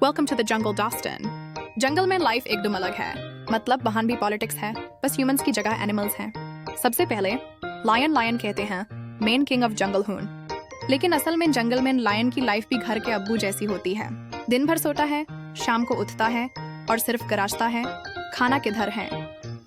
Welcome to the jungle डॉस्टन। जंगल में लाइफ एकदम अलग है, मतलब वहाँ भी पॉलिटिक्स है, बस ह्यूमंस की जगह एनिमल्स हैं। सबसे पहले लायन कहते हैं, मेन किंग ऑफ जंगल हून। लेकिन असल में जंगल में लायन की लाइफ भी घर के अब्बू जैसी होती है। दिन भर सोता है, शाम को उठता है और सिर्फ गरजता है, खाना किधर है।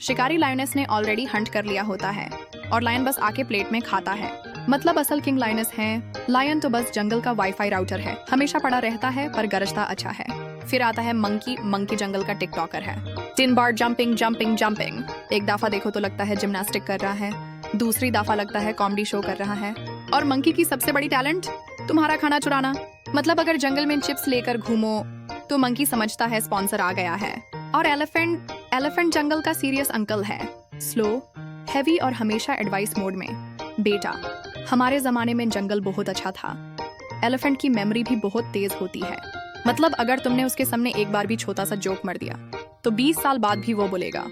शिकारी लायनेस ने ऑलरेडी हंट कर लिया होता है और लायन बस आके प्लेट में खाता है। मतलब असल किंग लायनेस है, लायन तो बस जंगल का वाईफाई राउटर है, हमेशा पड़ा रहता है पर गरजता अच्छा है। फिर आता है मंकी जंगल का टिकटॉकर है। 10 बार जंपिंग। एक दफा देखो तो लगता है जिम्नास्टिक कर रहा है, दूसरी दफा लगता है कॉमेडी शो कर रहा है। और मंकी की सबसे बड़ी टैलेंट तुम्हारा खाना चुराना। मतलब अगर जंगल में चिप्स लेकर घूमो तो मंकी समझता है स्पॉन्सर आ गया है। और एलिफेंट जंगल का सीरियस अंकल है, स्लो, हैवी और हमेशा एडवाइस मोड में। बेटा, हमारे जमाने में जंगल बहुत अच्छा था। एलिफेंट की मेमोरी भी बहुत तेज होती है। मतलब अगर तुमने उसके सामने एक बार भी छोटा सा जोक मार दिया तो 20 साल बाद भी वो बोलेगा,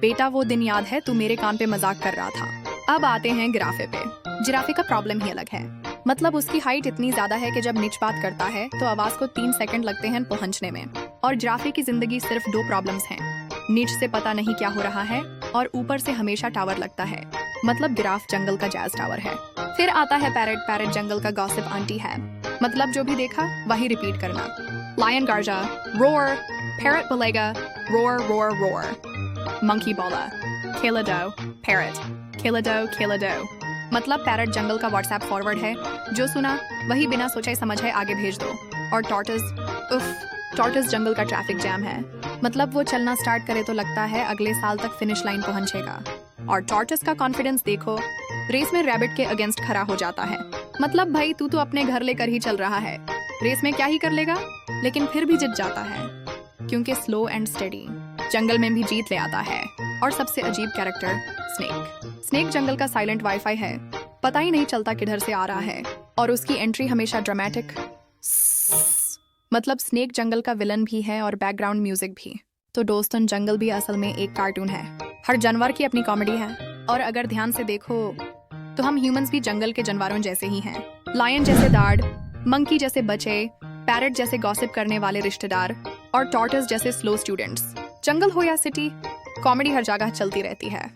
बेटा वो दिन याद है तू मेरे कान पे मजाक कर रहा था। अब आते हैं जिराफे पे। जिराफे का प्रॉब्लम ही अलग है। मतलब उसकी हाइट इतनी ज्यादा है कि जब नीच बात करता है तो आवाज को 3 सेकंड लगते हैं पहुंचने में। और जिराफे की जिंदगी सिर्फ 2 प्रॉब्लम्स हैं, नीच से पता नहीं क्या हो रहा है और ऊपर से हमेशा टावर लगता है। मतलब जिराफ जंगल का जैज टावर है। फिर आता है पैरट जंगल का गॉसिप आंटी है। मतलब जो भी देखा वही रिपीट करना। लायन गार्जा, रोर, पैरट बोलेगा, रोर। मंकी बोला, खेला दो, पैरट खेला दो। मतलब पैरट जंगल का व्हाट्सएप फॉरवर्ड है, जो सुना वही बिना सोचे समझे आगे भेज दो। और टॉर्टस जंगल का ट्रैफिक जैम है। मतलब वो चलना स्टार्ट करे तो लगता है अगले साल तक फिनिश लाइन पहुंचेगा। और टॉर्टस का कॉन्फिडेंस देखो, रेस में रैबिट के अगेंस्ट खड़ा हो जाता है। मतलब भाई तू तो अपने घर लेकर ही चल रहा है, रेस में क्या ही कर लेगा, लेकिन फिर भी जीत जाता है क्योंकि स्लो एंड स्टेडी जंगल में भी जीत ले आता है। और सबसे अजीब कैरेक्टर स्नेक जंगल का साइलेंट वाईफाई है, पता ही नहीं चलता किधर से आ रहा है और उसकी एंट्री हमेशा ड्रामेटिक। मतलब स्नेक जंगल का विलन भी है और बैकग्राउंड म्यूजिक भी। तो दोस्तों जंगल भी असल में एक कार्टून है, हर जानवर की अपनी कॉमेडी है। और अगर ध्यान से देखो तो हम ह्यूमंस भी जंगल के जानवरों जैसे ही हैं। लायन जैसे दाढ़, मंकी जैसे बच्चे, पैरट जैसे गॉसिप करने वाले रिश्तेदार और टॉर्टस जैसे स्लो स्टूडेंट्स। जंगल हो या सिटी, कॉमेडी हर जगह चलती रहती है।